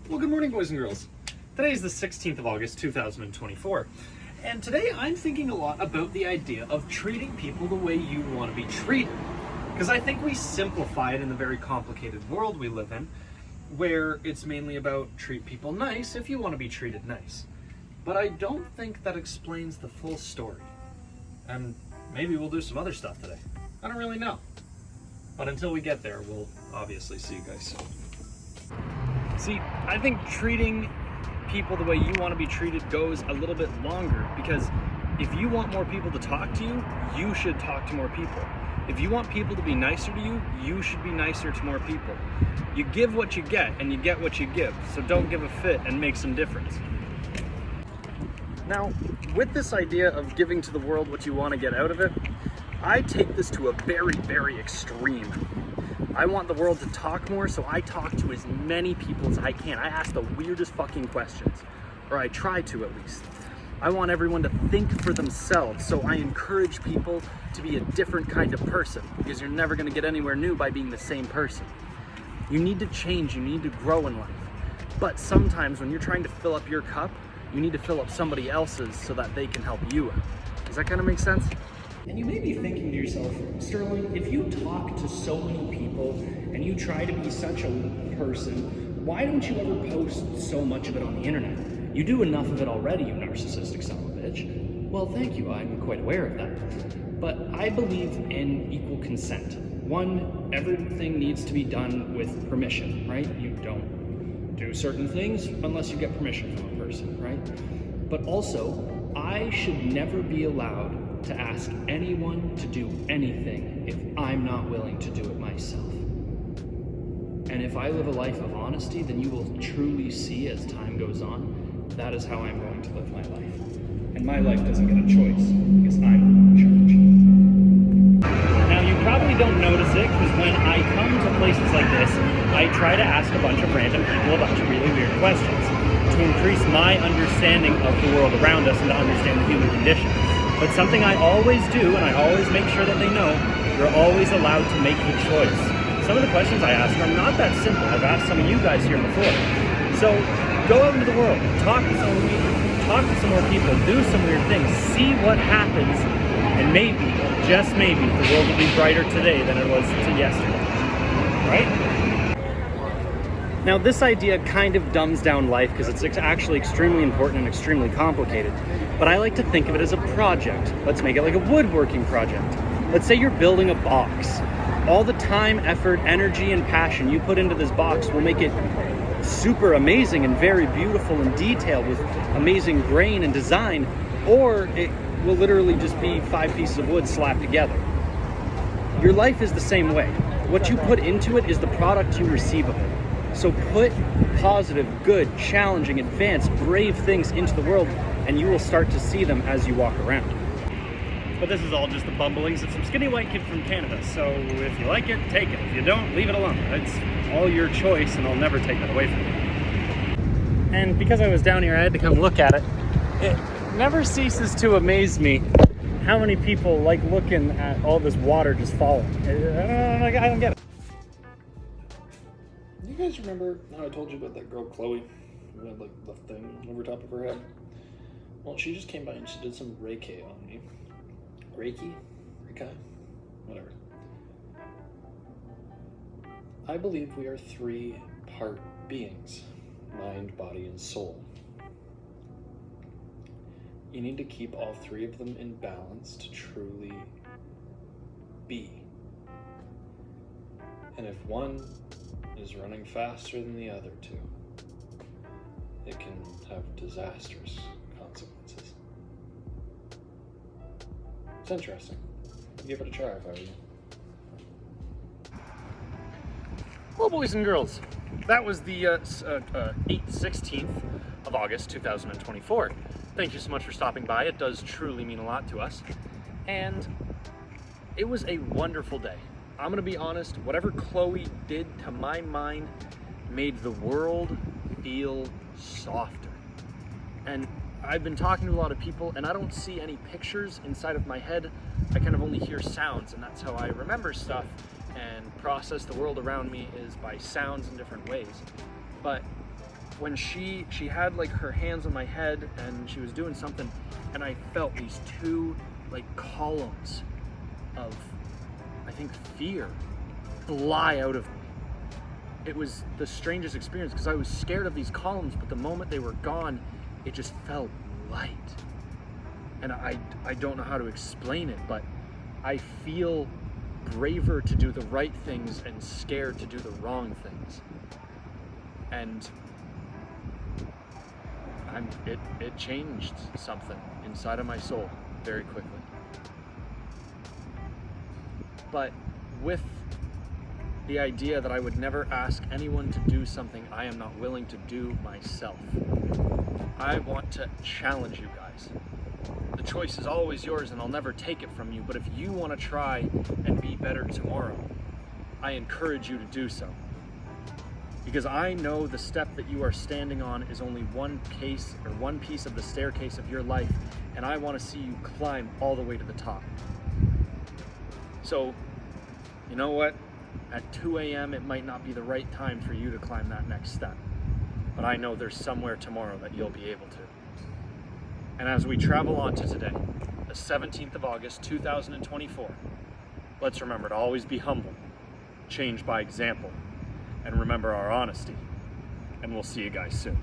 Well, good morning, boys and girls. Today is the 16th of August, 2024. And today I'm thinking a lot about the idea of treating people the way you want to be treated. Because I think we simplify it in the very complicated world we live in, where it's mainly about treat people nice if you want to be treated nice. But I don't think that explains the full story. And maybe we'll do some other stuff today. I don't really know. But until we get there, we'll obviously see you guys soon. See, I think treating people the way you want to be treated goes a little bit longer, because if you want more people to talk to you, you should talk to more people. If you want people to be nicer to you, you should be nicer to more people. You give what you get, and you get what you give, so don't give a fit and make some difference. Now, with this idea of giving to the world what you want to get out of it, I take this to a very, very extreme. I want the world to talk more, so I talk to as many people as I can. I ask the weirdest fucking questions, or I try to at least. I want everyone to think for themselves, so I encourage people to be a different kind of person, because you're never gonna get anywhere new by being the same person. You need to change, you need to grow in life. But sometimes when you're trying to fill up your cup, you need to fill up somebody else's so that they can help you out. Does that kind of make sense? And you may be thinking to yourself, Sterling, if you talk to so many people and you try to be such a person, why don't you ever post so much of it on the internet? You do enough of it already, you narcissistic son of a bitch. Well, thank you, I'm quite aware of that. But I believe in equal consent. One, everything needs to be done with permission, right? You don't do certain things unless you get permission from a person, right? But also, I should never be allowed to ask anyone to do anything if I'm not willing to do it myself. And if I live a life of honesty, then you will truly see as time goes on, that is how I'm going to live my life. And my life doesn't get a choice, because I'm in charge. Now, you probably don't notice it, because when I come to places like this, I try to ask a bunch of random people a bunch of really weird questions to increase my understanding of the world around us and to understand the human condition. But something I always do, and I always make sure that they know, you're always allowed to make the choice. Some of the questions I ask are not that simple. I've asked some of you guys here before. So go out into the world, talk to some more people, do some weird things, see what happens, and maybe, just maybe, the world will be brighter today than it was yesterday. Right? Now, this idea kind of dumbs down life because it's actually extremely important and extremely complicated. But I like to think of it as a project. Let's make it like a woodworking project. Let's say you're building a box. All the time, effort, energy, and passion you put into this box will make it super amazing and very beautiful and detailed with amazing grain and design, or it will literally just be 5 pieces of wood slapped together. Your life is the same way. What you put into it is the product you receive of it. So put positive, good, challenging, advanced, brave things into the world, and you will start to see them as you walk around. But this is all just the bumblings of some skinny white kid from Canada, so if you like it, take it. If you don't, leave it alone. It's all your choice, and I'll never take that away from you. And because I was down here, I had to come look at it. It never ceases to amaze me how many people like looking at all this water just falling. I don't get it. You guys remember how I told you about that girl Chloe who had like the thing over top of her head? Well, she just came by and she did some Reiki on me. Reiki? Whatever. I believe we are 3-part beings: mind, body, and soul. You need to keep all 3 of them in balance to truly be. And if one is running faster than the other 2, it can have disastrous consequences. It's interesting. Give it a try if I were you. Well, boys and girls, that was the 16th of August, 2024. Thank you so much for stopping by. It does truly mean a lot to us. And it was a wonderful day. I'm gonna be honest, whatever Chloe did to my mind made the world feel softer. And I've been talking to a lot of people and I don't see any pictures inside of my head. I kind of only hear sounds, and that's how I remember stuff and process the world around me, is by sounds in different ways. But when she had like her hands on my head and she was doing something, and I felt these two like columns of, I think, fear fly out of me. It was the strangest experience because I was scared of these columns, but the moment they were gone, it just felt light. And I don't know how to explain it, but I feel braver to do the right things and scared to do the wrong things. And it changed something inside of my soul very quickly. But with the idea that I would never ask anyone to do something I am not willing to do myself. I want to challenge you guys. The choice is always yours and I'll never take it from you, but if you want to try and be better tomorrow, I encourage you to do so. Because I know the step that you are standing on is only one piece of the staircase of your life, and I want to see you climb all the way to the top. So, you know what? At 2 a.m. it might not be the right time for you to climb that next step, but I know there's somewhere tomorrow that you'll be able to. And as we travel on to today, the 17th of August, 2024, let's remember to always be humble, change by example, and remember our honesty. And we'll see you guys soon.